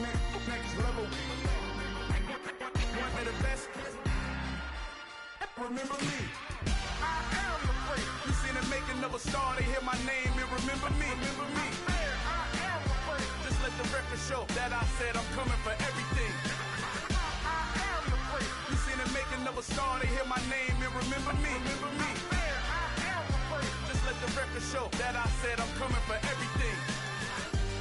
Next level. One of the best. Remember me. I am the place. You seen the making of a star, they hear my name and remember me. Remember me. I am the place. Just let the record show that I said I'm coming for everything. I am the place. You seen the making of a star, they hear my name and remember me. Remember me. I am the place. Just let the record show that I said I'm coming for everything.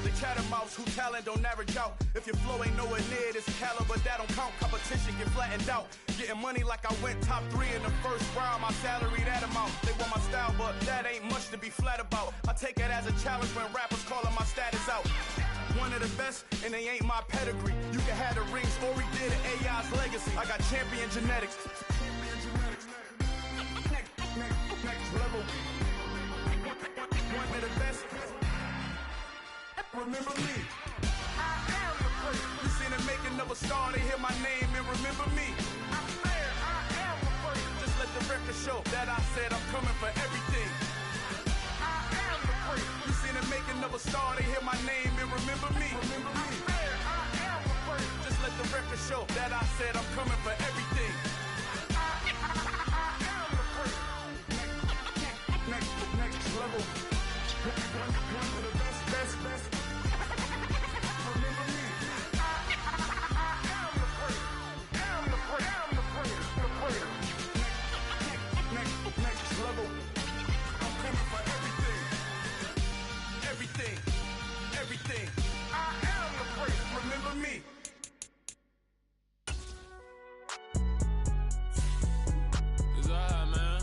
The catamounts who talent don't average out. If your flow ain't nowhere near this caliber, that don't count. Competition get flattened out. Getting money like I went top 3 in the first round. My salary that amount. They want my style, but that ain't much to be flat about. I take it as a challenge when rappers calling my status out. One of the best, and they ain't my pedigree. You can have the rings, or we did it, AI's legacy. I got champion genetics. Next level. One of the best. Remember me. I am the place. You seen the making of a star, they hear my name and remember me. I am the place. Just let the record show that I said I'm coming for everything. I am the place. You seen the making of a star, they hear my name and remember me. Remember me. I am the place. Just let the record show that I said I'm coming for everything. I am the place. Next level. One of the best. Remember me. I am the place. Am the place. Next level. I'm coming for everything. I am the place. Remember me. It's alright, man.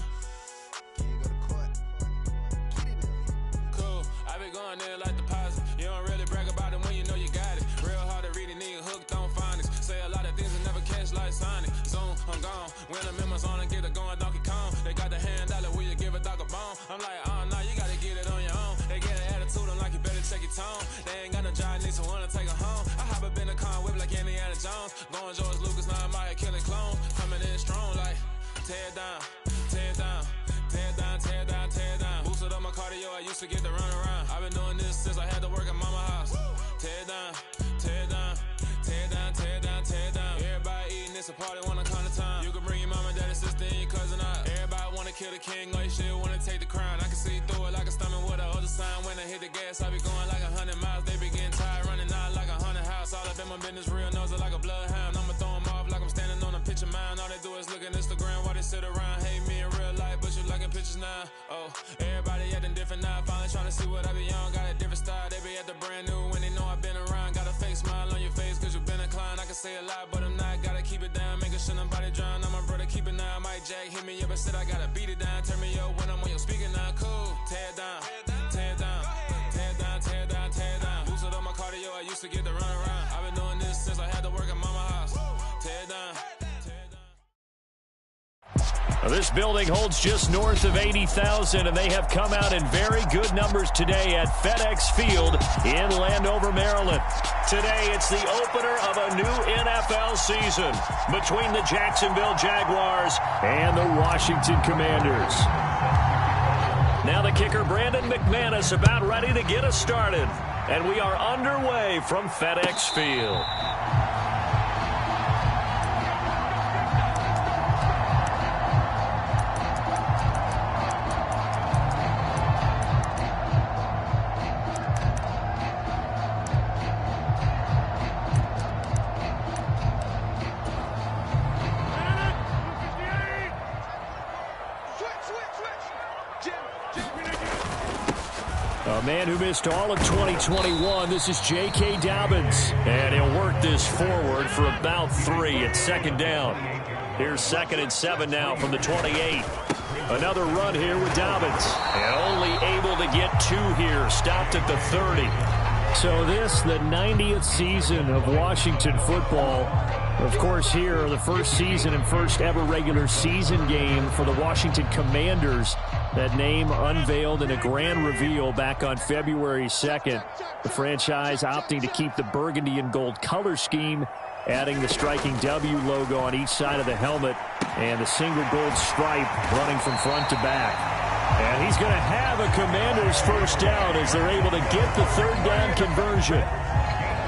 Cool. I been going there like deposit. You don't really brag about it when you know you got it. Real hard to read a nigga hooked on phonics. Say a lot of things and never catch like Sonic. Zone, I'm gone. When the members on and get it going Donkey Kong. They got the hand dollar, will you give a dog a bone? I'm like, oh no, you gotta get it on your own. They get an attitude, I'm like, you better check your tone. They ain't got no job, need someone to take her home. I hop up in the car, whip like Indiana Jones. Going George Lucas, now I'm out here killing clones. Coming in strong like, tear down, tear down. Tear down, tear down, tear down. Boosted up my cardio, I used to get to run around. I've been doing this since I had to work at mama house. Tear down, tear down, tear down, tear down, tear down. Everybody eating, it's a party, wanna come to time. You can bring your mama, daddy, sister, and your cousin out. Everybody wanna kill the king, or you shit wanna take the crown. I can see through it like a stomach with a other sign. When I hit the gas, I be going like 100 miles. They be getting tired, running out like 100 house. All up in my business, real nose it like a bloodhound. I'ma throw them off like I'm standing on a picture mound. All they do is look at Instagram while they sit around. Hate me in real life, but you liking pictures now. Oh, everybody acting different now. Finally trying to see what I be on. Got a different style, they be at the brand new when they know I've been around. Got a fake smile on your face cause you been inclined. I can say a lot, but I'm not. Gotta keep it down, making sure nobody drown. I'm my brother, keep it now. Mike Jack hit me up and said I gotta beat it down. Turn me up when I'm on your speaker now. Cool, tear down, tear down, tear down, tear down, tear down. Boosted up my cardio, I used to get to run around. I've been doing this since I had to work at mama house. Tear down. This building holds just north of 80,000, and they have come out in very good numbers today at FedEx Field in Landover, Maryland. Today, it's the opener of a new NFL season between the Jacksonville Jaguars and the Washington Commanders. Now the kicker, Brandon McManus, about ready to get us started, and we are underway from FedEx Field. A man who missed all of 2021, this is J.K. Dobbins. And he'll work this forward for about 3 at second down. Here's 2nd and 7 now from the 28. Another run here with Dobbins. And only able to get 2 here, stopped at the 30. So this, the 90th season of Washington football. Of course, here, the first season and first ever regular season game for the Washington Commanders. That name unveiled in a grand reveal back on February 2nd. The franchise opting to keep the burgundy and gold color scheme, adding the striking W logo on each side of the helmet and the single gold stripe running from front to back. And he's going to have a Commanders first down as they're able to get the 3rd down conversion.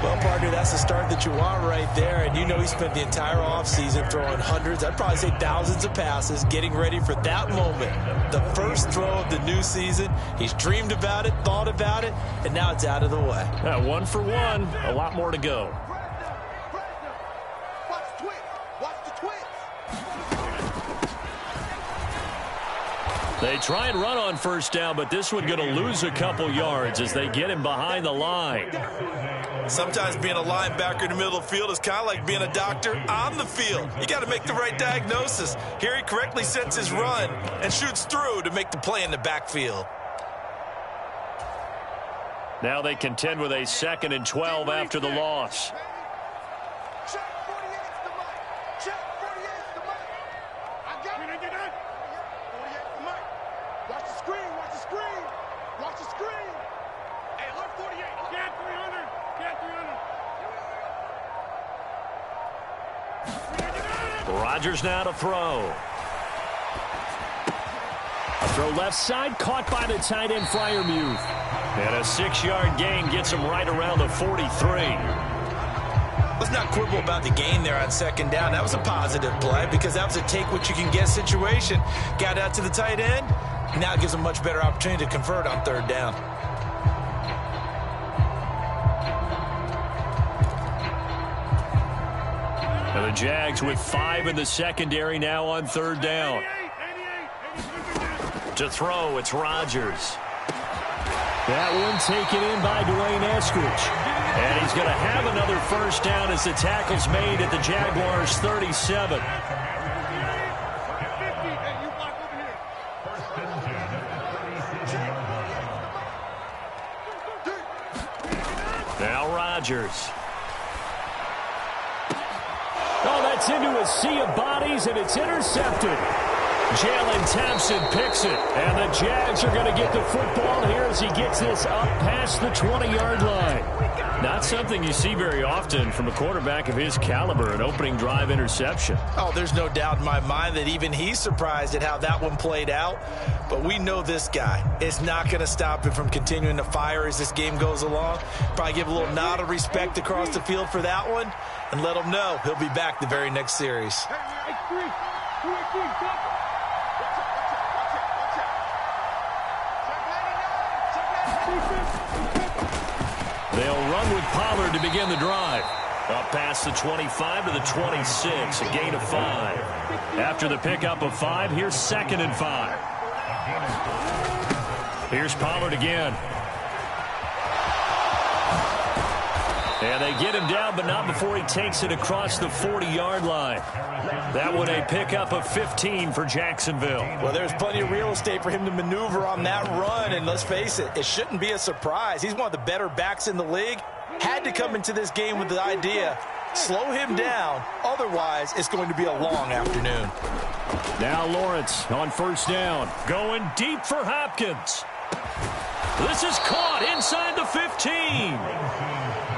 Well, partner, that's the start that you want right there. And you know he spent the entire offseason throwing hundreds, I'd probably say thousands of passes, getting ready for that moment. The first throw of the new season. He's dreamed about it, thought about it, and now it's out of the way. 1 for 1. A lot more to go. They try and run on first down, but this one going to lose a couple yards as they get him behind the line. Sometimes being a linebacker in the middle of the field is kind of like being a doctor on the field. You got to make the right diagnosis. Here he correctly sets his run and shoots through to make the play in the backfield. Now they contend with a 2nd and 12 after the loss. Rodgers now to throw. A throw left side, caught by the tight end Freiermuth. And a 6-yard gain gets him right around the 43. Let's not quibble about the gain there on 2nd down. That was a positive play because that was a take-what-you-can-get situation. Got out to the tight end. Now it gives him a much better opportunity to convert on 3rd down. And the Jags with 5 in the secondary now on 3rd down. To throw, it's Rodgers. That one taken in by Dwayne Eskridge. And he's going to have another first down as the tackle's made at the Jaguars' 37. Now Rodgers. Oh, that's into a sea of bodies, and it's intercepted. Jalen Thompson picks it, and the Jags are going to get the football here as he gets this up past the 20-yard line. Not something you see very often from a quarterback of his caliber, an opening drive interception. Oh, there's no doubt in my mind that even he's surprised at how that one played out. But we know this guy is not going to stop him from continuing to fire as this game goes along. Probably give a little nod of respect across the field for that one and let him know he'll be back the very next series. They'll run with Pollard to begin the drive. Up past the 25 to the 26, a gain of 5. After the pickup of 5, here's 2nd and 5. Here's Pollard again. And they get him down, but not before he takes it across the 40-yard line. That one a pickup of 15 for Jacksonville. Well, there's plenty of real estate for him to maneuver on that run, and let's face it, it shouldn't be a surprise. He's one of the better backs in the league. Had to come into this game with the idea, slow him down, otherwise it's going to be a long afternoon. Now Lawrence on first down, going deep for Hopkins. This is caught inside the 15.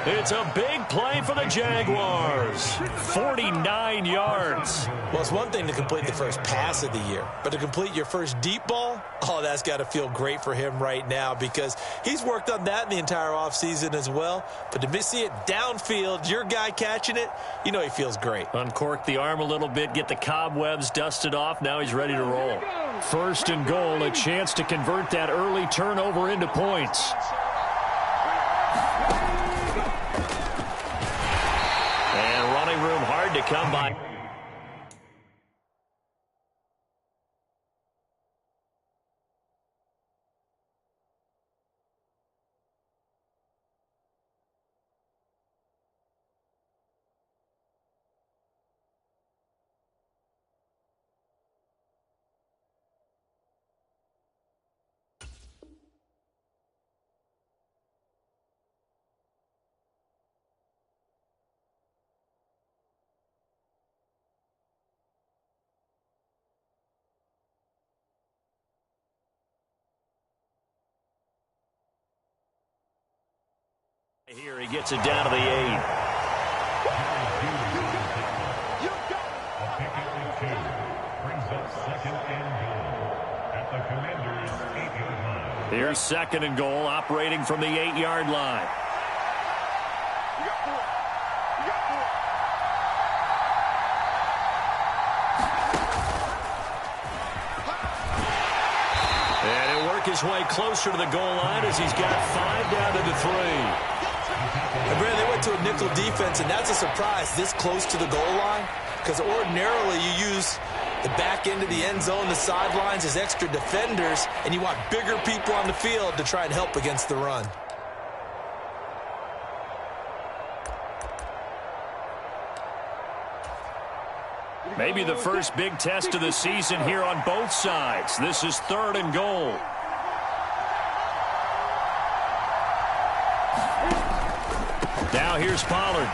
It's a big play for the Jaguars. 49 yards. Well, it's one thing to complete the first pass of the year, but to complete your first deep ball, oh, that's got to feel great for him right now because he's worked on that in the entire offseason as well. But to see it downfield, your guy catching it, you know he feels great. Uncork the arm a little bit, get the cobwebs dusted off. Now he's ready to roll. 1st and goal, a chance to convert that early turnover into points. And running room hard to come by. Here he gets it down to the 8. Here's 2nd and goal, operating from the 8-yard line. his way closer to the goal line as he's got 5 down to the 3. And Brandon, they went to a nickel defense, and that's a surprise this close to the goal line, because ordinarily you use the back end of the end zone, the sidelines as extra defenders, and you want bigger people on the field to try and help against the run. Maybe the first big test of the season here on both sides. This is 3rd and goal. Now here's Pollard.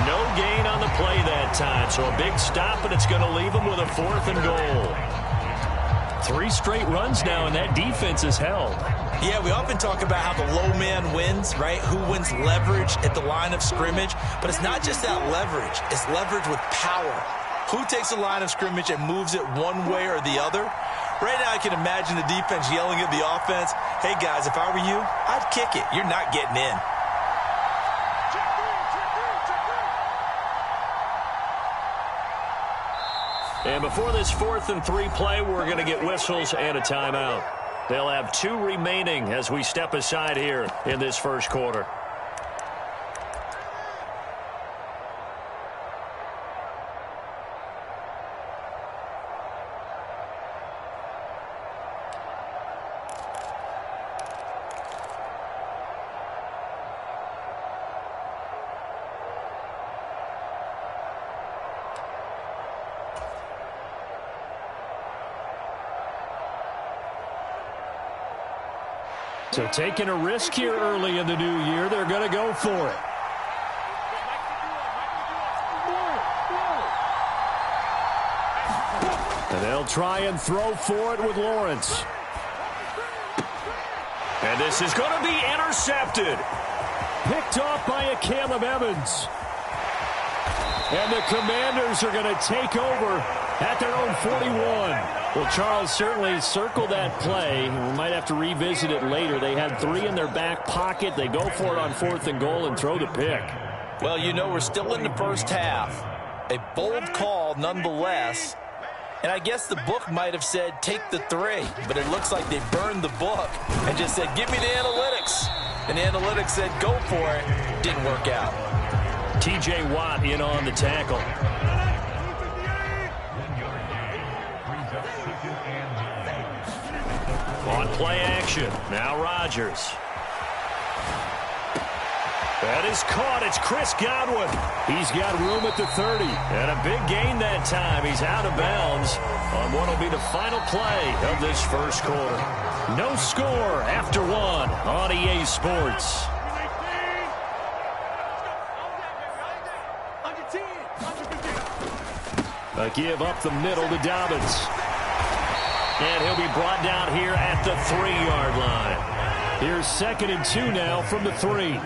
No gain on the play that time, so a big stop, and it's going to leave him with a 4th and goal. 3 straight runs now, and that defense is held. Yeah, we often talk about how the low man wins, right? Who wins leverage at the line of scrimmage. But it's not just that leverage. It's leverage with power. Who takes the line of scrimmage and moves it one way or the other? Right now I can imagine the defense yelling at the offense, hey, guys, if I were you, I'd kick it. You're not getting in. And before this 4th and 3 play, we're going to get whistles and a timeout. They'll have 2 remaining as we step aside here in this first quarter. So taking a risk here early in the new year, they're going to go for it. And they'll try and throw for it with Lawrence. And this is going to be intercepted. Picked off by a Caleb Evans. And the Commanders are going to take over at their own 41. Well, Charles, certainly circle that play. We might have to revisit it later. They had 3 in their back pocket. They go for it on 4th and goal and throw the pick. Well, you know, we're still in the first half. A bold call nonetheless. And I guess the book might have said take the 3, but it looks like they burned the book and just said, give me the analytics. And the analytics said, go for it. Didn't work out. T.J. Watt in on the tackle. On play action. Now Rodgers. That is caught. It's Chris Godwin. He's got room at the 30. And a big gain that time. He's out of bounds on what will be the final play of this first quarter. No score after 1 on EA Sports. A give up the middle to Dobbins. And he'll be brought down here at the 3-yard line. Here's 2nd and 2 now from the 3.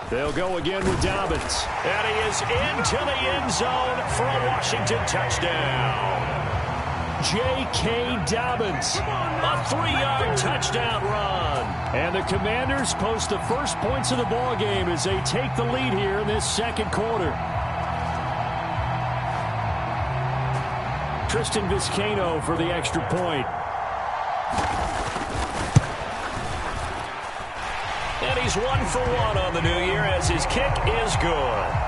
They'll go again with Dobbins. And he is into the end zone for a Washington touchdown. J.K. Dobbins, a 3-yard touchdown run. And the Commanders post the first points of the ball game as they take the lead here in this second quarter. Tristan Vizcaino for the extra point. And he's 1 for 1 on the new year as his kick is good.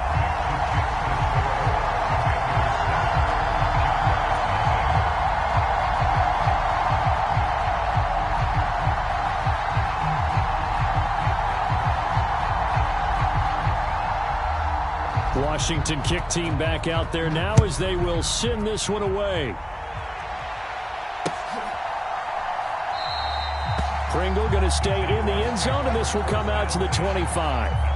Washington kick team back out there now as they will send this one away. Pringle going to stay in the end zone, and this will come out to the 25.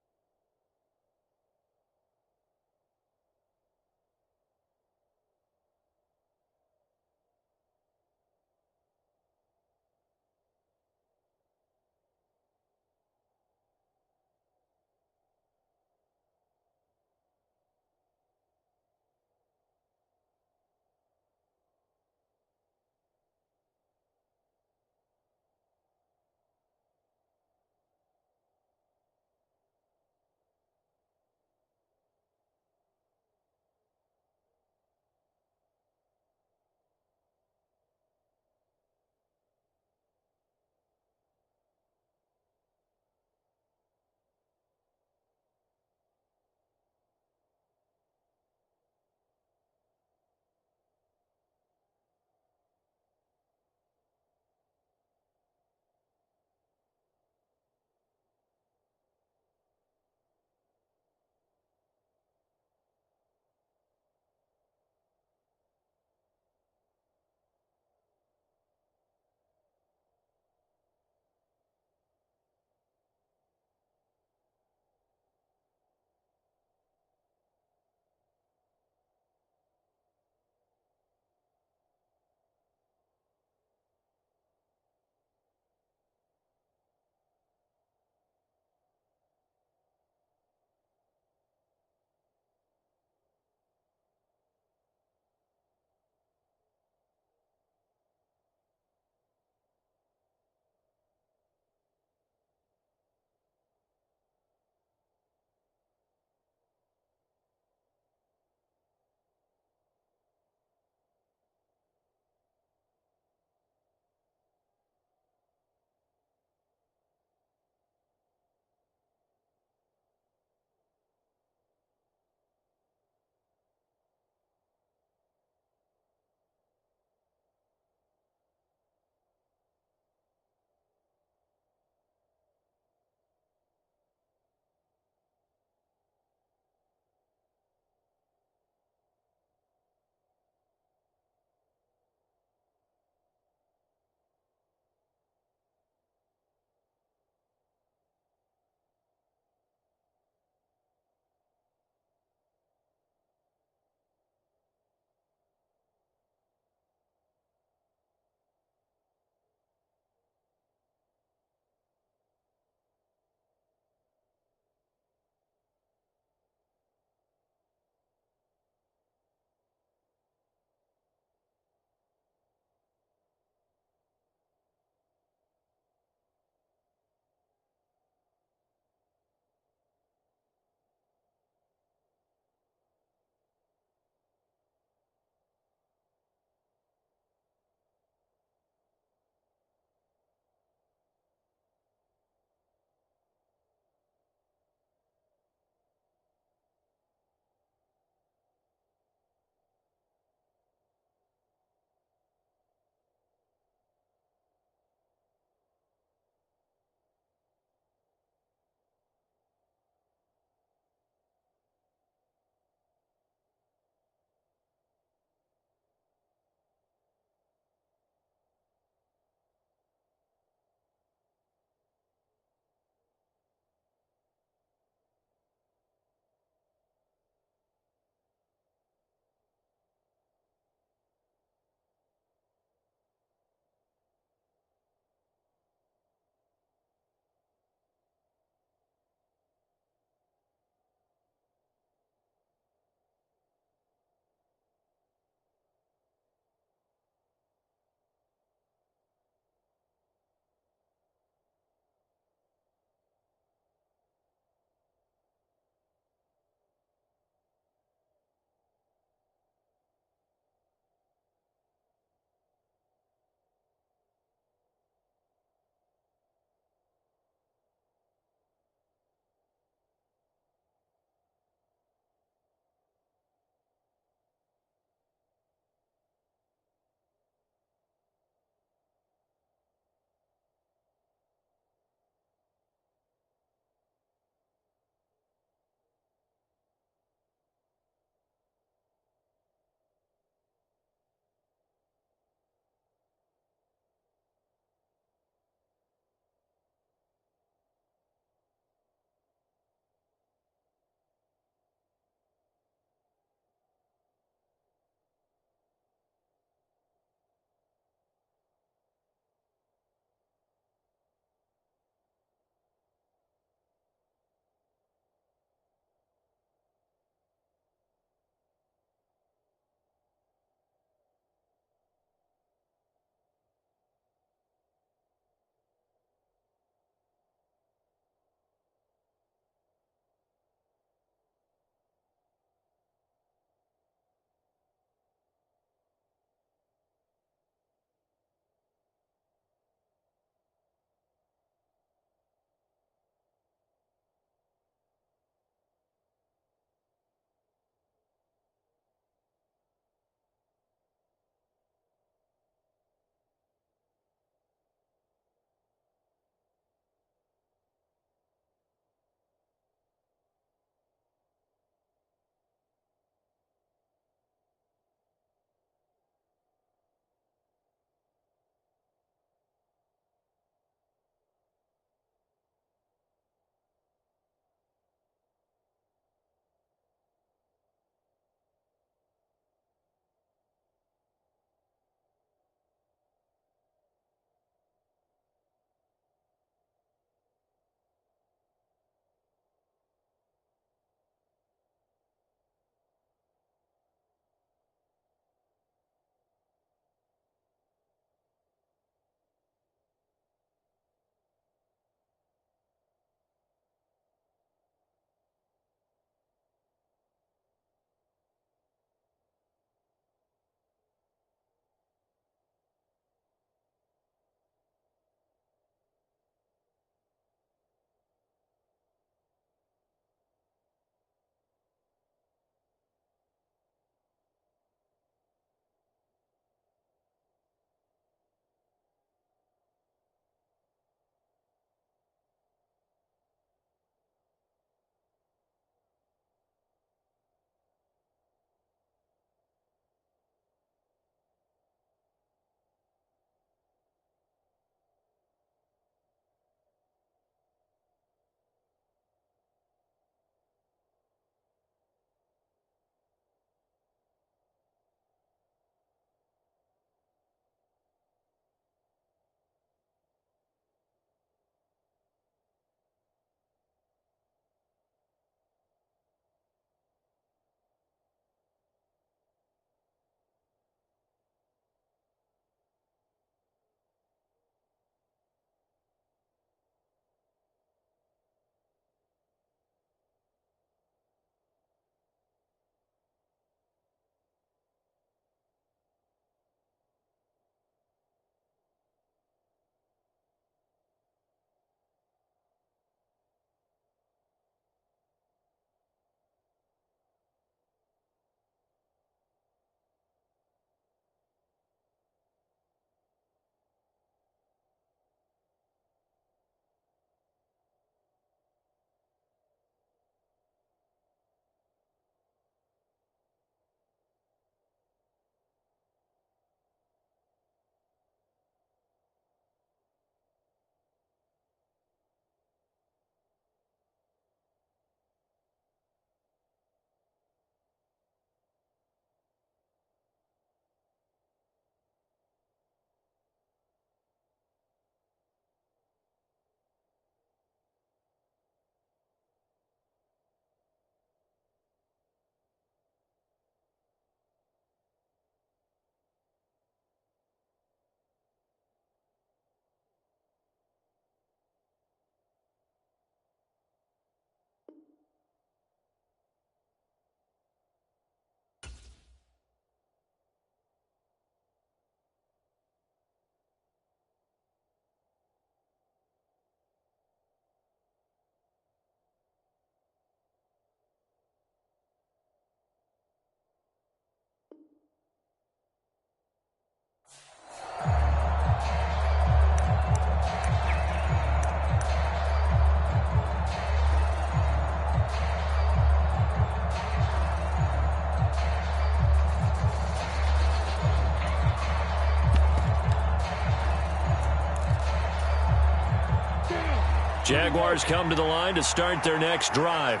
Jaguars come to the line to start their next drive.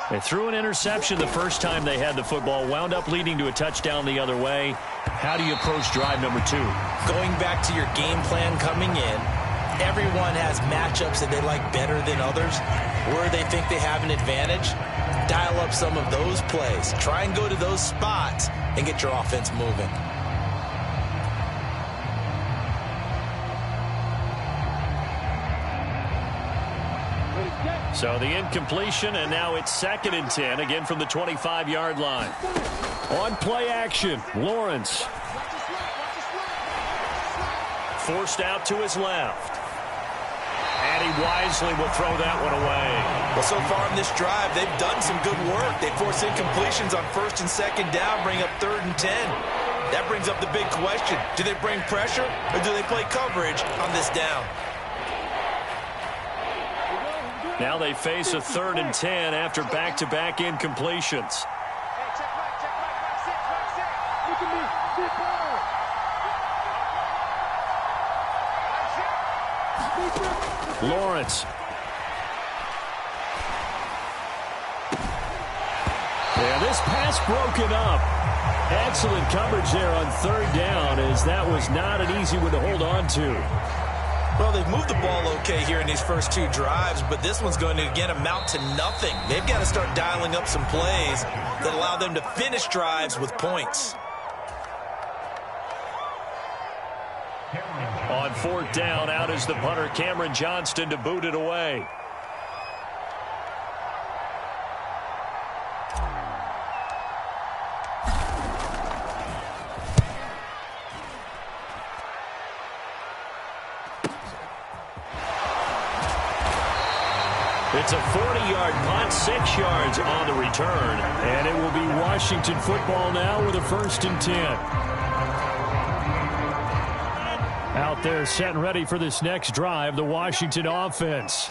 They threw an interception the first time they had the football, wound up leading to a touchdown the other way. How do you approach drive number 2? Going back to your game plan coming in, everyone has matchups that they like better than others, where they think they have an advantage. Dial up some of those plays. Try and go to those spots and get your offense moving. So the incompletion, and now it's 2nd and 10, again from the 25-yard line. On play action, Lawrence. Forced out to his left. And he wisely will throw that one away. Well, so far in this drive, they've done some good work. They force incompletions on 1st and 2nd down, bring up 3rd and 10. That brings up the big question. Do they bring pressure, or do they play coverage on this down? Now they face a 3rd and 10 after back-to-back incompletions. Lawrence. Yeah, this pass broken up. Excellent coverage there on 3rd down, as that was not an easy one to hold on to. Well, they've moved the ball okay here in these first 2 drives, but this one's going to, again, amount to nothing. They've got to start dialing up some plays that allow them to finish drives with points. On 4th down, out is the punter, Cameron Johnston, to boot it away. It's a 40-yard punt, 6 yards on the return. And it will be Washington football now with a 1st and 10. Out there set and ready for this next drive, the Washington offense.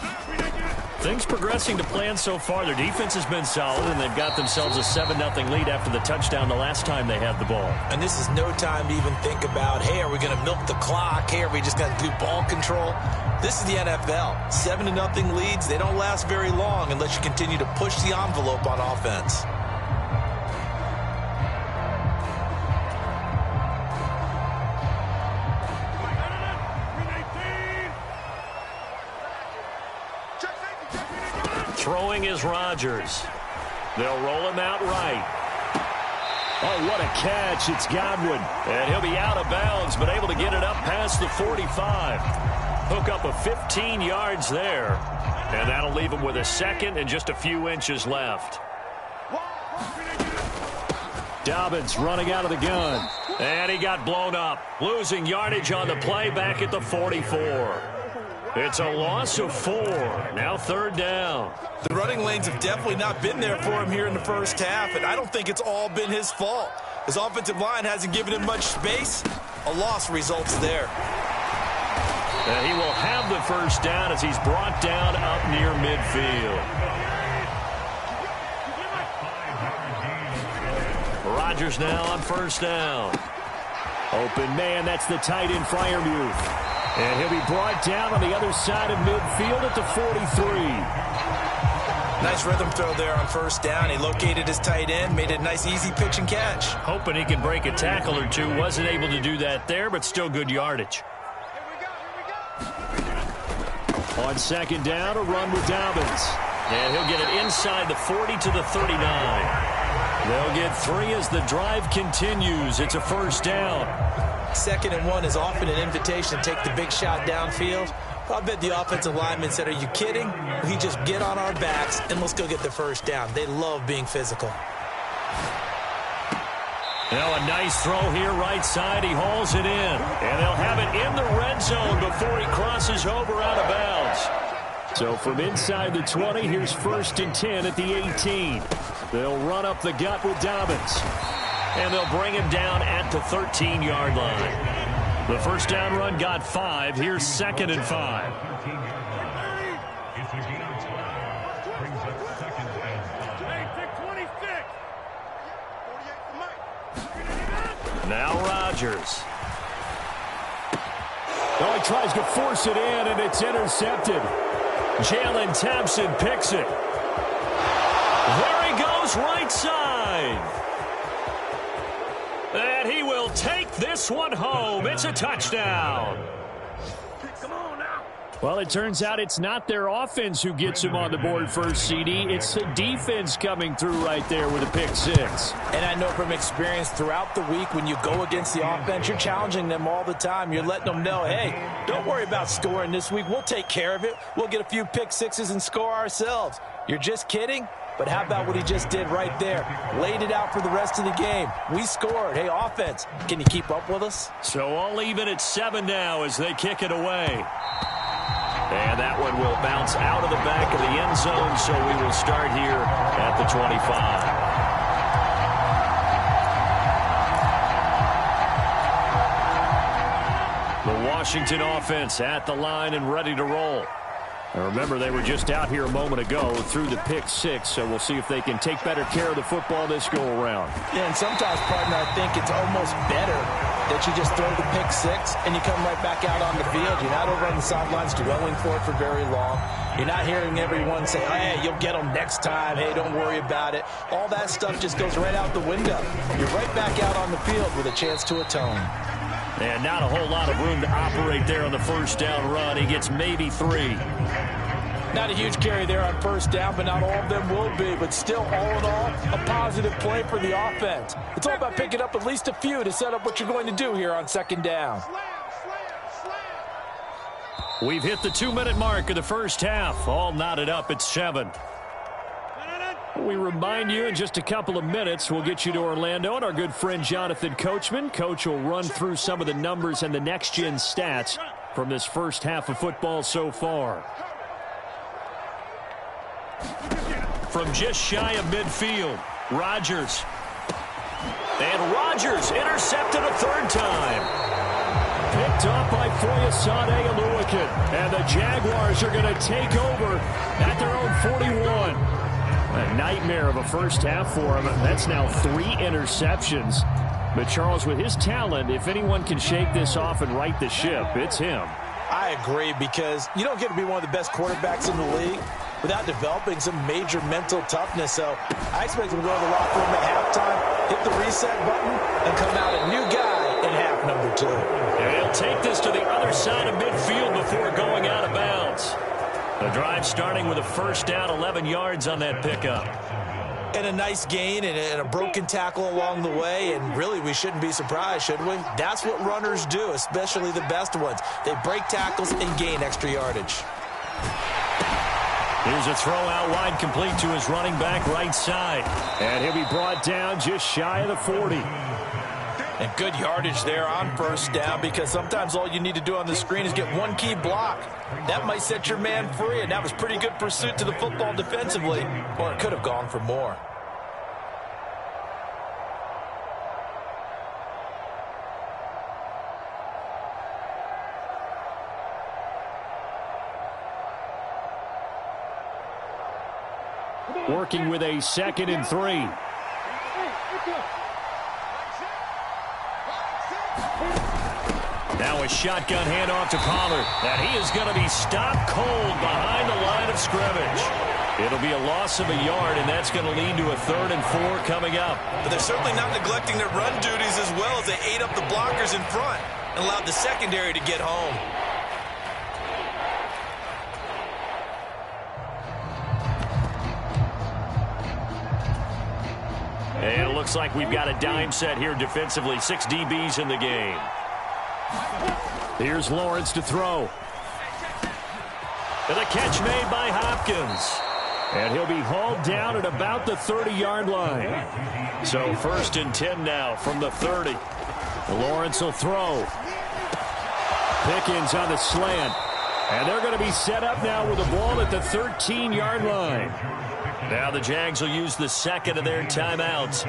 Things progressing to plan so far. Their defense has been solid, and they've got themselves a 7-0 lead after the touchdown the last time they had the ball. And this is no time to even think about, hey, are we going to milk the clock? Hey, are we just going to do ball control? This is the NFL. 7-0 leads, they don't last very long unless you continue to push the envelope on offense. Throwing is Rodgers. They'll roll him out right. Oh, what a catch. It's Godwin. And he'll be out of bounds, but able to get it up past the 45. Hook up a 15 yards there. And that'll leave him with a 2nd and just a few inches left. Dobbins running out of the gun. And he got blown up. Losing yardage on the play back at the 44. It's a loss of 4. Now 3rd down. The running lanes have definitely not been there for him here in the first half, and I don't think it's all been his fault. His offensive line hasn't given him much space. A loss results there. And he will have the 1st down as he's brought down up near midfield. Rodgers now on 1st down. Open man, that's the tight end Freiermuth. And he'll be brought down on the other side of midfield at the 43. Nice rhythm throw there on 1st down. He located his tight end, made a nice easy pitch and catch. Hoping he can break a tackle or two. Wasn't able to do that there, but still good yardage. On 2nd down, a run with Dobbins. And he'll get it inside the 40 to the 39. They'll get 3 as the drive continues. It's a 1st down. 2nd and 1 is often an invitation to take the big shot downfield. I bet the offensive lineman said, are you kidding? We just get on our backs and let's go get the 1st down. They love being physical. Now a nice throw here right side. He hauls it in. And they'll have it in the red zone before he crosses over out of bounds. So from inside the 20, here's 1st and 10 at the 18. They'll run up the gut with Dobbins. And they'll bring him down at the 13-yard line. The 1st down run got 5. Here's 2nd and 5. Now Rodgers. Oh, he tries to force it in, and it's intercepted. Jalen Thompson picks it. There he goes right side. And he will take this one home. It's a touchdown. Come on now. Well, it turns out it's not their offense who gets him on the board first, CD. It's the defense coming through right there with a pick six. And I know from experience throughout the week when you go against the offense, you're challenging them all the time. You're letting them know, hey, don't worry about scoring this week. We'll take care of it. We'll get a few pick sixes and score ourselves. You're just kidding? But how about what he just did right there? Laid it out for the rest of the game. We scored. Hey, offense, can you keep up with us? So all even at 7 now as they kick it away. And that one will bounce out of the back of the end zone, so we will start here at the 25. The Washington offense at the line and ready to roll. And remember, they were just out here a moment ago through the pick six, so we'll see if they can take better care of the football this go-around. Yeah, and sometimes, partner, I think it's almost better that you just throw the pick six and you come right back out on the field. You're not over on the sidelines dwelling for it for very long. You're not hearing everyone say, hey, you'll get them next time. Hey, don't worry about it. All that stuff just goes right out the window. You're right back out on the field with a chance to atone. And not a whole lot of room to operate there on the first down run. He gets maybe 3. Not a huge carry there on first down, but not all of them will be. But still, all in all, a positive play for the offense. It's all about picking up at least a few to set up what you're going to do here on second down. We've hit the 2-minute mark of the first half. All knotted up at 7. We remind you in just a couple of minutes, we'll get you to Orlando and our good friend Jonathan Coachman. Coach will run through some of the numbers and the next-gen stats from this first half of football so far. From just shy of midfield, Rodgers. And Rodgers intercepted a third time. Picked up by Foyesade Oluwakin. And the Jaguars are going to take over at their own 41. A nightmare of a first half for him. That's now 3 interceptions. But Charles, with his talent, if anyone can shake this off and right the ship, it's him. I agree, because you don't get to be one of the best quarterbacks in the league without developing some major mental toughness. So I expect him to go to the locker room at halftime, hit the reset button, and come out a new guy in half number 2. And he'll take this to the other side of midfield before going out of bounds. The drive starting with a first down, 11 yards on that pickup. And a nice gain and a broken tackle along the way, and really we shouldn't be surprised, should we? That's what runners do, especially the best ones. They break tackles and gain extra yardage. Here's a throw out wide, complete to his running back right side. And he'll be brought down just shy of the 40. And good yardage there on first down, because sometimes all you need to do on the screen is get one key block. That might set your man free, and that was pretty good pursuit to the football defensively. Or it could have gone for more. Working with a 2nd and 3. Now a shotgun handoff to Pollard. And he is going to be stopped cold behind the line of scrimmage. It'll be a loss of a yard, and that's going to lead to a 3rd and 4 coming up. But they're certainly not neglecting their run duties as well, as they ate up the blockers in front and allowed the secondary to get home. And it looks like we've got a dime set here defensively. 6 DBs in the game. Here's Lawrence to throw. And a catch made by Hopkins. And he'll be hauled down at about the 30-yard line. So 1st and 10 now from the 30. Lawrence will throw. Pickens on the slant. And they're going to be set up now with the ball at the 13-yard line. Now the Jags will use the 2nd of their timeouts,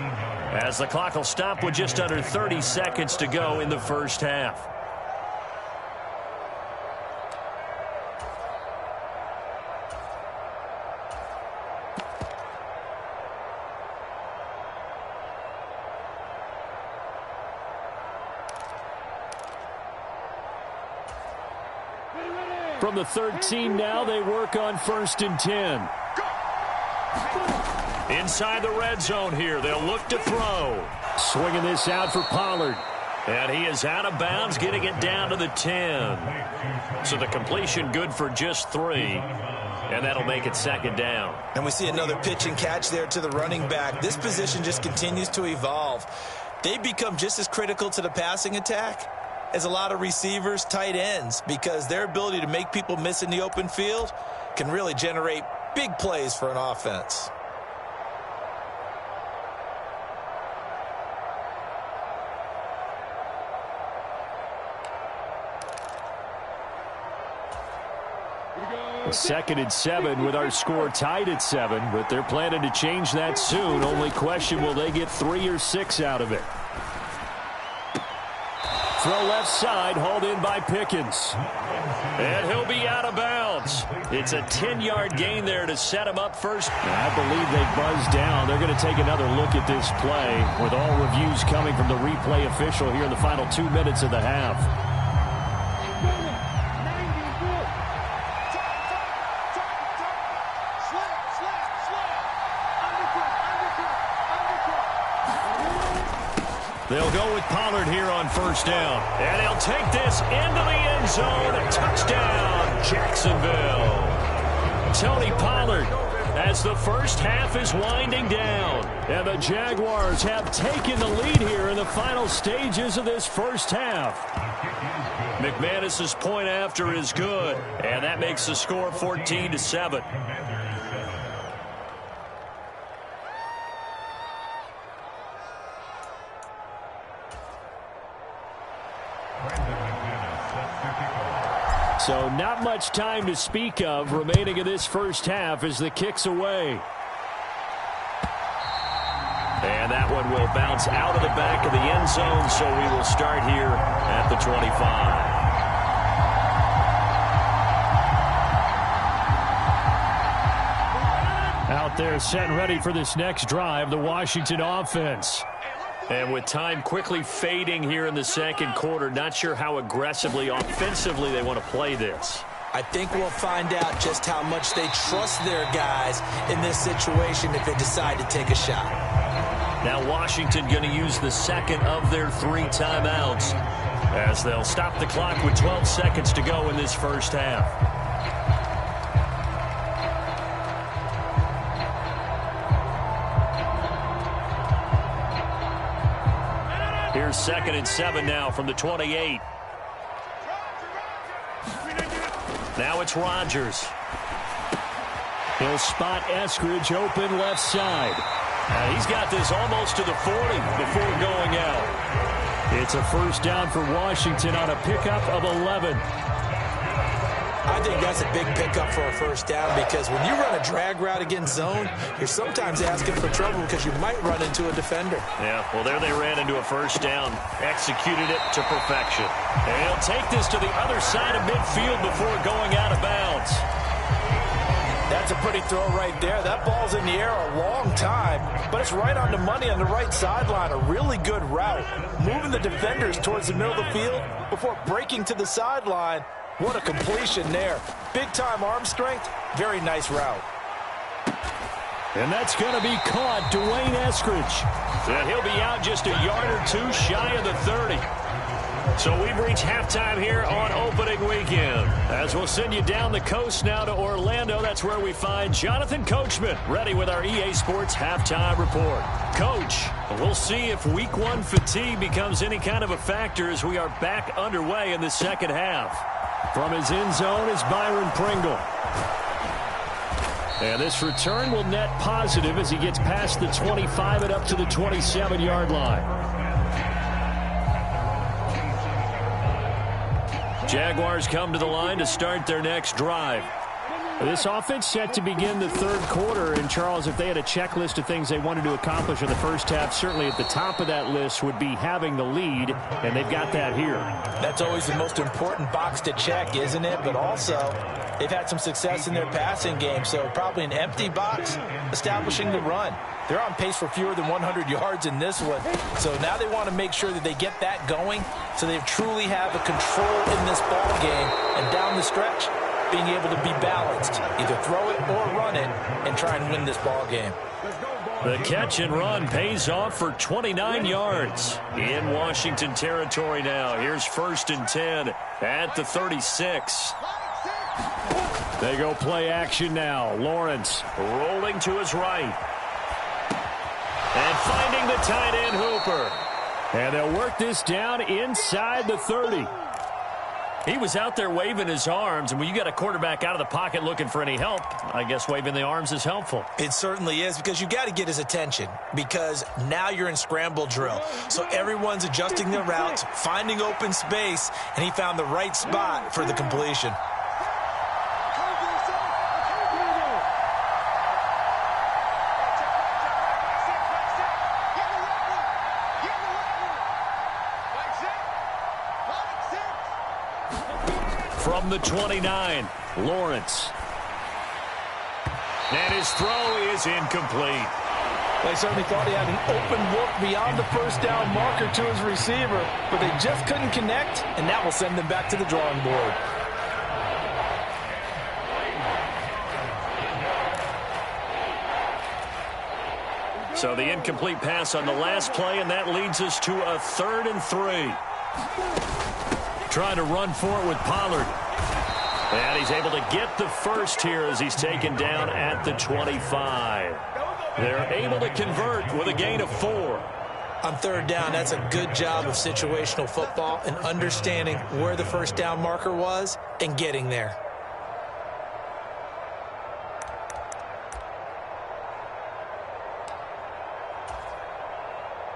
as the clock will stop with just under 30 seconds to go in the first half. From the 13 now, they work on 1st and 10. Inside the red zone here, they'll look to throw. Swinging this out for Pollard. And he is out of bounds, getting it down to the 10. So the completion good for just 3. And that'll make it 2nd down. And we see another pitch and catch there to the running back. This position just continues to evolve. They become just as critical to the passing attack as a lot of receivers, tight ends, because their ability to make people miss in the open field can really generate big plays for an offense. Second and 7 with our score tied at 7, but they're planning to change that soon. Only question, will they get 3 or 6 out of it? Throw left side, hauled in by Pickens. And he'll be out of bounds. It's a 10-yard gain there to set him up first. I believe they buzzed down. They're going to take another look at this play, with all reviews coming from the replay official here in the final 2 minutes of the half. They'll go with Pollard here on 1st down. And he'll take this into the end zone. Touchdown, Jacksonville. Tony Pollard as the first half is winding down. And the Jaguars have taken the lead here in the final stages of this first half. McManus's point after is good. And that makes the score 14-7. So not much time to speak of remaining in this first half as the kick's away. And that one will bounce out of the back of the end zone, so we will start here at the 25. Out there set and ready for this next drive, the Washington offense. And with time quickly fading here in the second quarter, not sure how aggressively, offensively they want to play this. I think we'll find out just how much they trust their guys in this situation if they decide to take a shot. Now Washington going to use the second of their 3 timeouts as they'll stop the clock with 12 seconds to go in this first half. Here's 2nd and 7 now from the 28. Now it's Rodgers. He'll spot Eskridge open left side. And he's got this almost to the 40 before going out. It's a 1st down for Washington on a pickup of 11. I think that's a big pickup for a 1st down, because when you run a drag route against zone, you're sometimes asking for trouble because you might run into a defender. Yeah, well, there they ran into a 1st down, executed it to perfection. And he'll take this to the other side of midfield before going out of bounds. That's a pretty throw right there. That ball's in the air a long time, but it's right on the money on the right sideline. A really good route, moving the defenders towards the middle of the field before breaking to the sideline. What a completion there. Big-time arm strength. Very nice route. And that's going to be caught. Dwayne Eskridge. And he'll be out just a yard or 2 shy of the 30. So we've reached halftime here on opening weekend. As we'll send you down the coast now to Orlando. That's where we find Jonathan Coachman ready with our EA Sports halftime report. Coach, we'll see if week 1 fatigue becomes any kind of a factor as we are back underway in the second half. From his end zone is Byron Pringle. And this return will net positive as he gets past the 25 and up to the 27-yard line. Jaguars come to the line to start their next drive. This offense set to begin the 3rd quarter. And, Charles, if they had a checklist of things they wanted to accomplish in the first half, certainly at the top of that list would be having the lead, and they've got that here. That's always the most important box to check, isn't it? But also, they've had some success in their passing game, so probably an empty box establishing the run. They're on pace for fewer than 100 yards in this one, so now they want to make sure that they get that going so they truly have a control in this ball game. And down the stretch, being able to be balanced, either throw it or run it, and try and win this ball game. The catch and run pays off for 29 yards in Washington territory now. Here's 1st and 10 at the 36. They go play action now. Lawrence rolling to his right. And finding the tight end Hooper. And they'll work this down inside the 30. He was out there waving his arms, and when you got a quarterback out of the pocket looking for any help, I guess waving the arms is helpful. It certainly is, because you got to get his attention, because now you're in scramble drill. So everyone's adjusting their routes, finding open space, and he found the right spot for the completion. From the 29, Lawrence. And his throw is incomplete. They certainly thought he had an open look beyond the first down marker to his receiver, but they just couldn't connect, and that will send them back to the drawing board. So the incomplete pass on the last play, and that leads us to a 3rd and 3. Trying to run for it with Pollard. And he's able to get the first here as he's taken down at the 25. They're able to convert with a gain of 4. On 3rd down, that's a good job of situational football and understanding where the first down marker was and getting there.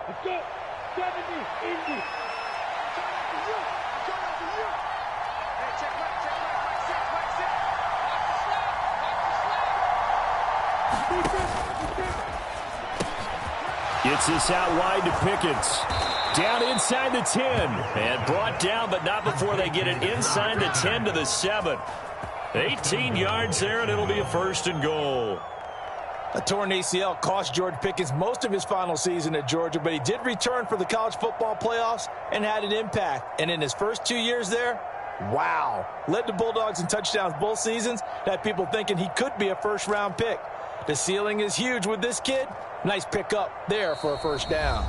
Let's go. 70, Indy. Gets this out wide to Pickens. Down inside the 10. And brought down, but not before they get it inside the 10 to the 7. 18 yards there, and it'll be a 1st and goal. A torn ACL cost George Pickens most of his final season at Georgia, but he did return for the college football playoffs and had an impact. And in his first 2 years there, wow. Led the Bulldogs in touchdowns both seasons. Had people thinking he could be a first-round pick. The ceiling is huge with this kid. Nice pickup there for a 1st down.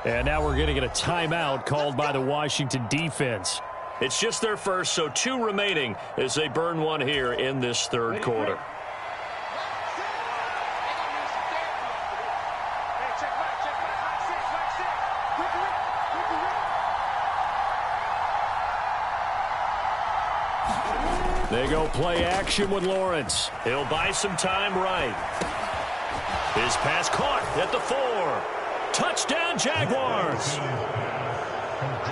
And now we're going to get a timeout called by the Washington defense. It's just their first, so 2 remaining as they burn one here in this 3rd quarter. They go play action with Lawrence. He'll buy some time right. His pass caught at the 4. Touchdown, Jaguars.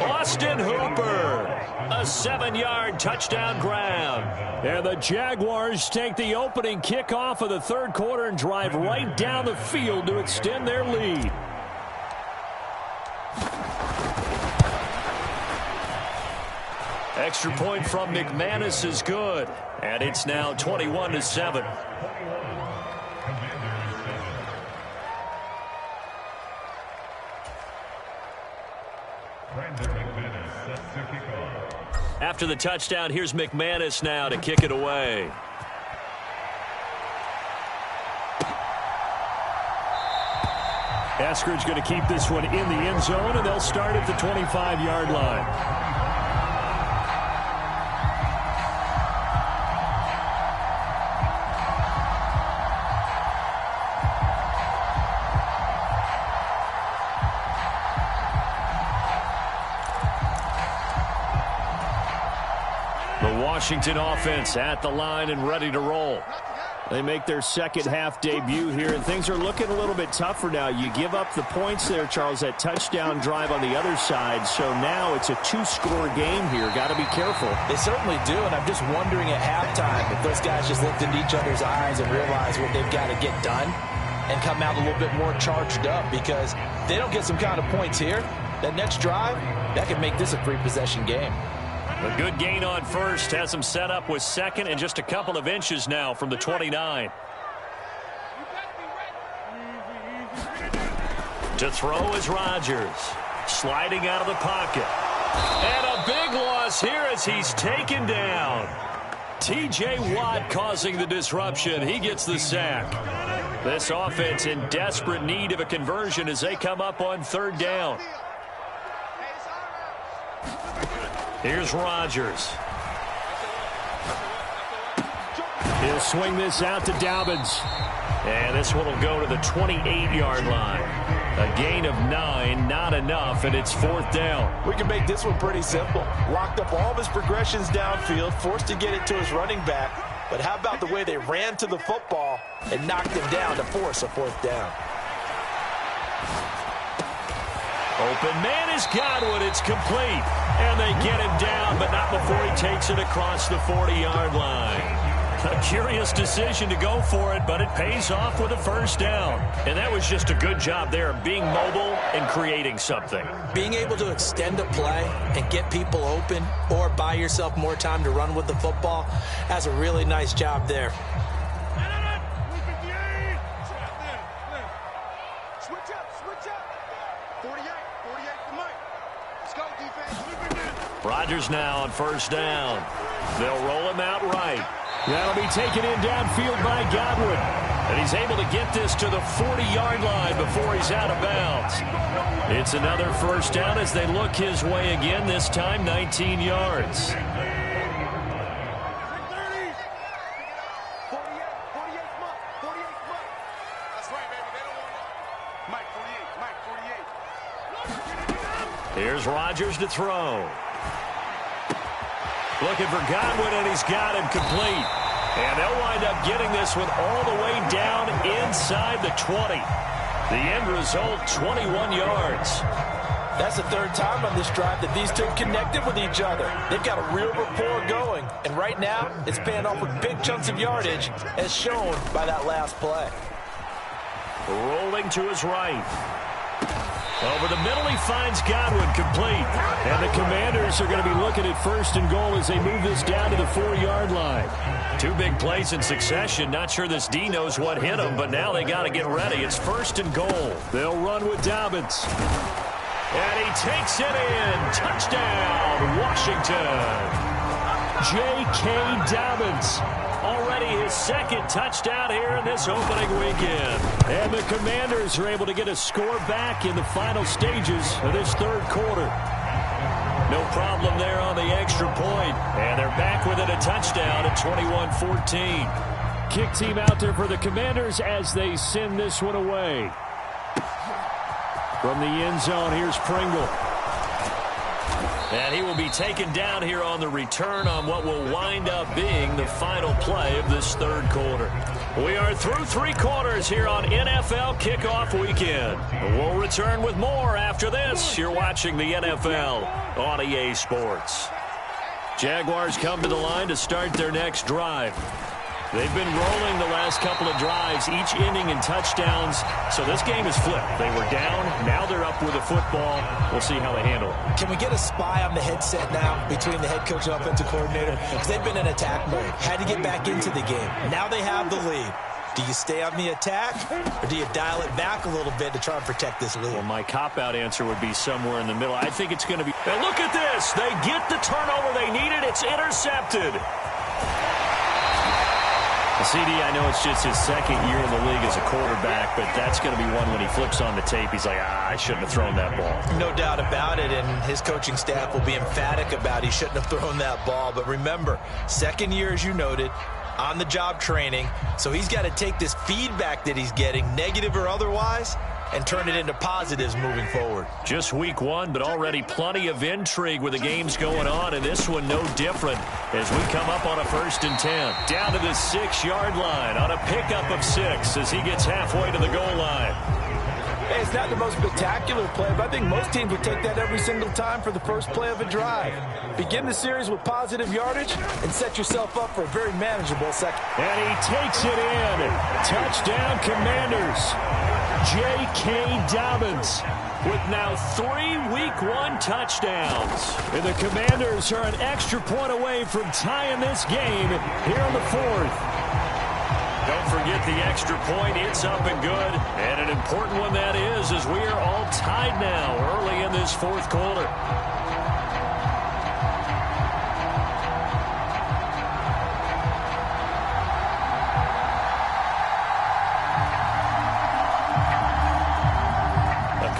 Austin Hooper. A 7-yard touchdown grab. And the Jaguars take the opening kickoff of the 3rd quarter and drive right down the field to extend their lead. Extra point from McManus is good. And it's now 21-7. After the touchdown, here's McManus now to kick it away. Eskridge going to keep this one in the end zone, and they'll start at the 25-yard line. Washington offense at the line and ready to roll. They make their second half debut here, and things are looking a little bit tougher now. You give up the points there, Charles, that touchdown drive on the other side, so now it's a 2-score game here. Got to be careful. They certainly do, and I'm just wondering at halftime if those guys just looked into each other's eyes and realized what they've got to get done and come out a little bit more charged up, because if they don't get some kind of points here, that next drive, that could make this a 3-possession game. A good gain on first has him set up with second and just a couple of inches now from the 29. To throw is Rodgers. Sliding out of the pocket. And a big loss here as he's taken down. T.J. Watt causing the disruption. He gets the sack. This offense in desperate need of a conversion as they come up on third down. Here's Rodgers. He'll swing this out to Dobbins. And this one will go to the 28-yard line. A gain of 9, not enough, and it's fourth down. We can make this one pretty simple. Locked up all of his progressions downfield, forced to get it to his running back. But how about the way they ran to the football and knocked him down to force a fourth down? Open man is Godwin. It's complete. And they get him down, but not before he takes it across the 40-yard line. A curious decision to go for it, but it pays off with a first down. And that was just a good job there of being mobile and creating something. Being able to extend a play and get people open or buy yourself more time to run with the football, that's a really nice job there. Switch up. 48 for Mike. Let's go, defense. Rodgers now on first down. They'll roll him out right. That'll be taken in downfield by Godwin. And he's able to get this to the 40-yard line before he's out of bounds. It's another first down as they look his way again, this time 19 yards. Here's Rodgers to throw. Looking for Godwin, and he's got him complete. And they'll wind up getting this one all the way down inside the 20. The end result, 21 yards. That's the third time on this drive that these two connected with each other. They've got a real rapport going. And right now, it's paying off with big chunks of yardage, as shown by that last play. Rolling to his right. Over the middle, he finds Godwin complete. And the Commanders are going to be looking at first and goal as they move this down to the 4-yard line. Two big plays in succession. Not sure this D knows what hit him, but now they got to get ready. It's first and goal. They'll run with Dobbins. And he takes it in. Touchdown, Washington. J.K. Dobbins. Already his second touchdown here in this opening weekend. And the Commanders are able to get a score back in the final stages of this third quarter. No problem there on the extra point. And they're back within a touchdown at 21-14. Kick team out there for the Commanders as they send this one away. From the end zone, here's Pringle. And he will be taken down here on the return on what will wind up being the final play of this third quarter. We are through three quarters here on NFL Kickoff Weekend. We'll return with more after this. You're watching the NFL on EA Sports. Jaguars come to the line to start their next drive. They've been rolling the last couple of drives, each ending in touchdowns. So this game is flipped. They were down. Now they're up with the football. We'll see how they handle it. Can we get a spy on the headset now between the head coach and offensive coordinator? Because they've been in attack mode. Had to get back into the game. Now they have the lead. Do you stay on the attack, or do you dial it back a little bit to try and protect this lead? Well, my cop-out answer would be somewhere in the middle. I think it's going to be... And look at this. They get the turnover they needed. It's intercepted. CD, I know it's just his second year in the league as a quarterback, but that's going to be one when he flips on the tape. He's like, I shouldn't have thrown that ball. No doubt about it, and his coaching staff will be emphatic about he shouldn't have thrown that ball. But remember, second year, as you noted, on-the-job training, so he's got to take this feedback that he's getting, negative or otherwise, and turn it into positives moving forward. Just week one, but already plenty of intrigue with the games going on, and this one no different as we come up on a 1st and 10. Down to the 6-yard line on a pickup of 6 as he gets halfway to the goal line. Hey, it's not the most spectacular play, but I think most teams would take that every single time for the first play of a drive. Begin the series with positive yardage and set yourself up for a very manageable second. And he takes it in. Touchdown, Commanders. J.K. Dobbins with now 3 Week 1 touchdowns. And the Commanders are an extra point away from tying this game here in the 4th. Don't forget the extra point. It's up and good. And an important one that is, as we are all tied now early in this 4th quarter.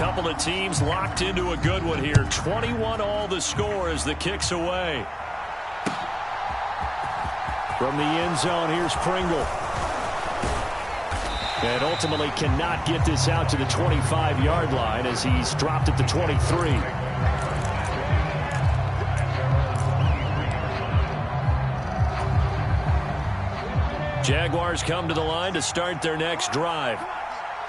couple of teams locked into a good one here. 21-all the score as the kick's away. From the end zone, here's Pringle. And ultimately cannot get this out to the 25-yard line as he's dropped at the 23. Jaguars come to the line to start their next drive.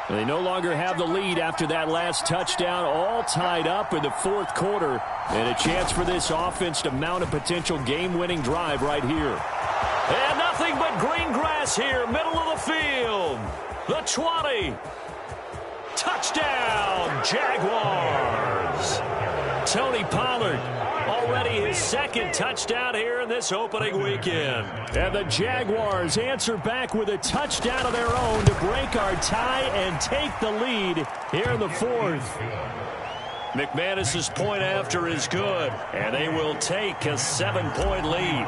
They no longer have the lead after that last touchdown, all tied up in the fourth quarter, and a chance for this offense to mount a potential game-winning drive right here. And nothing but green grass here, middle of the field. The 20. Touchdown, Jaguars. Tony Pollard, already his second touchdown here in this opening weekend. And the Jaguars answer back with a touchdown of their own to break our tie and take the lead here in the fourth. McManus's point after is good, and they will take a 7-point lead.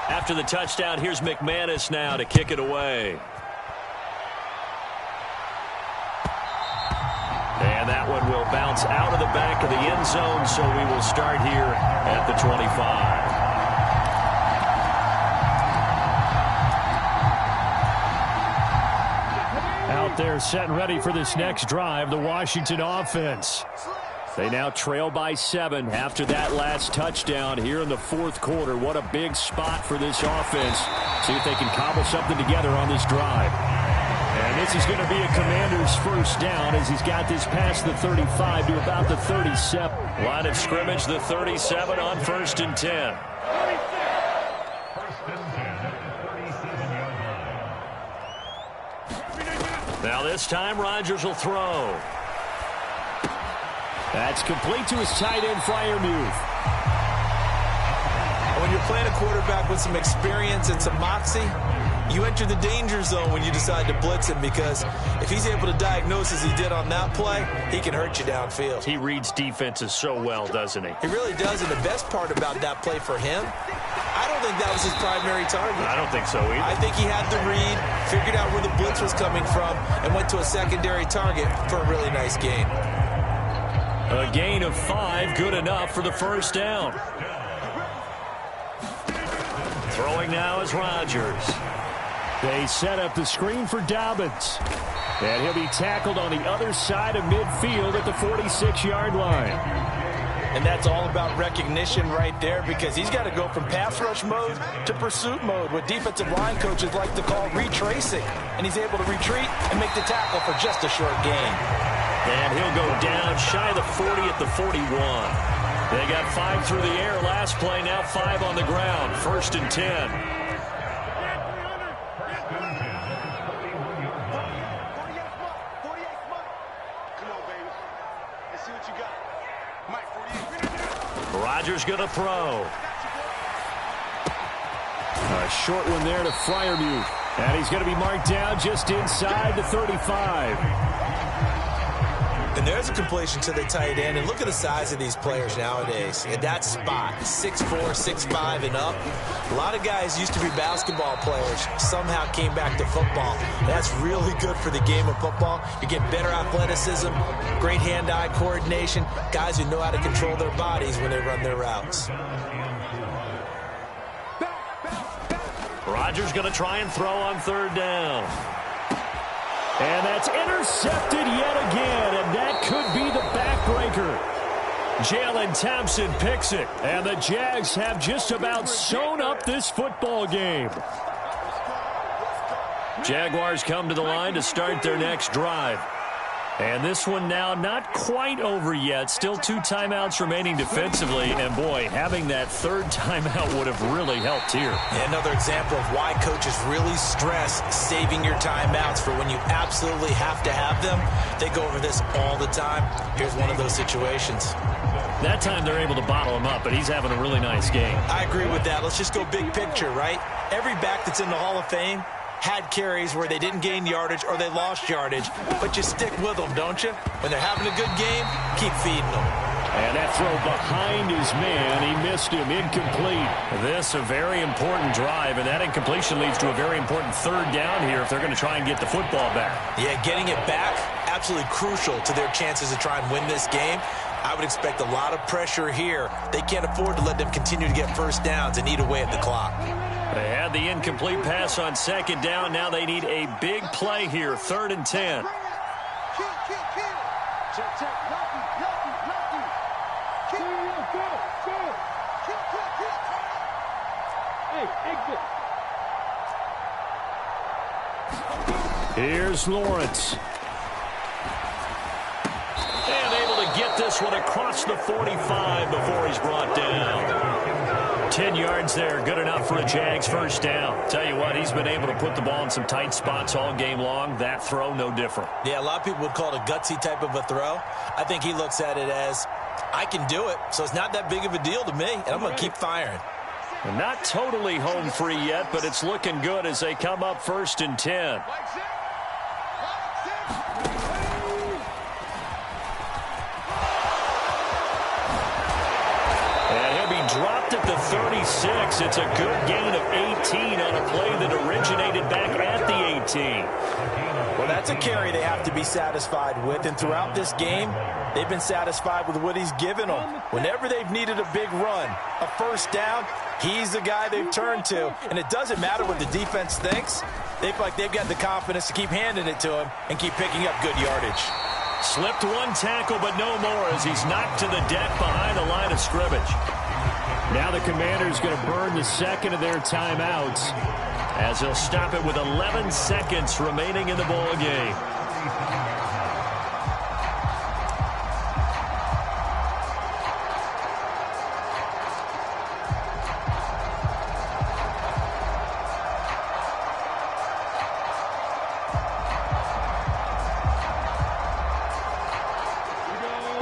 After the touchdown, here's McManus now to kick it away. And that one will bounce out of the back of the end zone, so we will start here at the 25. Out there set and ready for this next drive, the Washington offense. They now trail by 7 after that last touchdown here in the fourth quarter. What a big spot for this offense. See if they can cobble something together on this drive. And this is going to be a Commander's first down as he's got this past the 35 to about the 37. Line of scrimmage, the 37 on 1st and 10. Now this time Rodgers will throw. That's complete to his tight end, Freiermuth. When you're playing a quarterback with some experience and some moxie, you enter the danger zone when you decide to blitz him, because if he's able to diagnose as he did on that play, he can hurt you downfield. He reads defenses so well, doesn't he? He really does, and the best part about that play for him, I don't think that was his primary target. I don't think so either. I think he had the read, figured out where the blitz was coming from, and went to a secondary target for a really nice gain. A gain of 5, good enough for the first down. Throwing now is Rodgers. They set up the screen for Dobbins. And he'll be tackled on the other side of midfield at the 46-yard line. And that's all about recognition right there, because he's got to go from pass rush mode to pursuit mode, what defensive line coaches like to call retracing. And he's able to retreat and make the tackle for just a short gain. And he'll go down shy of the 40 at the 41. They got 5 through the air last play, now 5 on the ground. 1st and 10. Rodgers going to throw. A short one there to Freiermuth. And he's going to be marked down just inside the 35. And there's a completion to the tight end. And look at the size of these players nowadays. At that spot, 6'4", 6'5", and up. A lot of guys used to be basketball players, somehow came back to football. That's really good for the game of football. You get better athleticism, great hand-eye coordination, guys who know how to control their bodies when they run their routes. Rodgers going to try and throw on 3rd down. And that's intercepted yet again, and that could be the backbreaker. Jalen Thompson picks it, and the Jags have just about sewn up this football game. Jaguars come to the line to start their next drive. And this one now not quite over yet. Still 2 timeouts remaining defensively. And, boy, having that 3rd timeout would have really helped here. Another example of why coaches really stress saving your timeouts for when you absolutely have to have them. They go over this all the time. Here's one of those situations. That time they're able to bottle him up, but he's having a really nice game. I agree with that. Let's just go big picture, right? Every back that's in the Hall of Fame had carries where they didn't gain yardage or they lost yardage, but you stick with them, don't you? When they're having a good game, keep feeding them. And that throw behind his man. He missed him. Incomplete. This a very important drive, and that incompletion leads to a very important third down here if they're going to try and get the football back. Yeah, getting it back, absolutely crucial to their chances to try and win this game. I would expect a lot of pressure here. They can't afford to let them continue to get first downs and eat away at the clock. They had the incomplete pass on second down. Now they need a big play here, 3rd and 10. Here's Lawrence. And able to get this one across the 45 before he's brought down. 10 yards there, good enough for a Jags first down. Tell you what, he's been able to put the ball in some tight spots all game long. That throw, no different. Yeah, a lot of people would call it a gutsy type of a throw. I think he looks at it as, I can do it, so it's not that big of a deal to me, and I'm going to keep firing. And not totally home free yet, but it's looking good as they come up 1st and 10. Dropped at the 36. It's a good gain of 18 on a play that originated back at the 18. Well, that's a carry they have to be satisfied with. And throughout this game, they've been satisfied with what he's given them. Whenever they've needed a big run, a first down, he's the guy they've turned to. And it doesn't matter what the defense thinks. They feel like they've got the confidence to keep handing it to him and keep picking up good yardage. Slipped one tackle, but no more as he's knocked to the deck behind the line of scrimmage. Now the Commanders going to burn the second of their timeouts as they'll stop it with 11 seconds remaining in the ball game.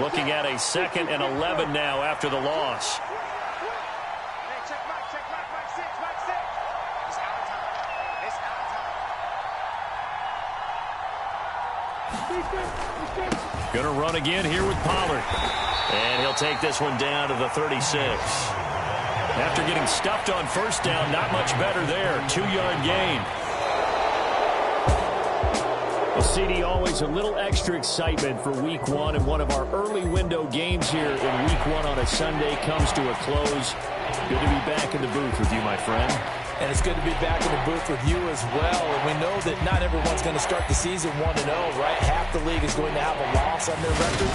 Looking at a 2nd and 11 now after the loss. Going to run again here with Pollard. And he'll take this one down to the 36. After getting stuffed on first down, not much better there. 2-yard gain. Well, CD, always a little extra excitement for Week 1, and one of our early window games here in Week 1 on a Sunday comes to a close. Good to be back in the booth with you, my friend. And it's good to be back in the booth with you as well. And we know that not everyone's going to start the season 1-0, right? Half the league is going to have a loss on their record.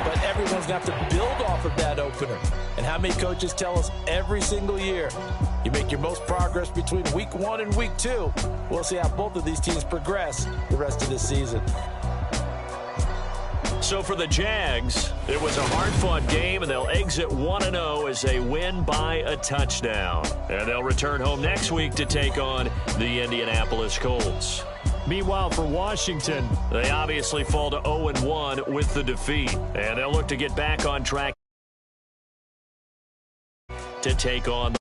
But everyone's going to have to build off of that opener. And how many coaches tell us every single year, you make your most progress between Week 1 and Week 2. We'll see how both of these teams progress the rest of this season. So for the Jags, it was a hard-fought game, and they'll exit 1-0 as they win by a touchdown. And they'll return home next week to take on the Indianapolis Colts. Meanwhile, for Washington, they obviously fall to 0-1 with the defeat. And they'll look to get back on track to take on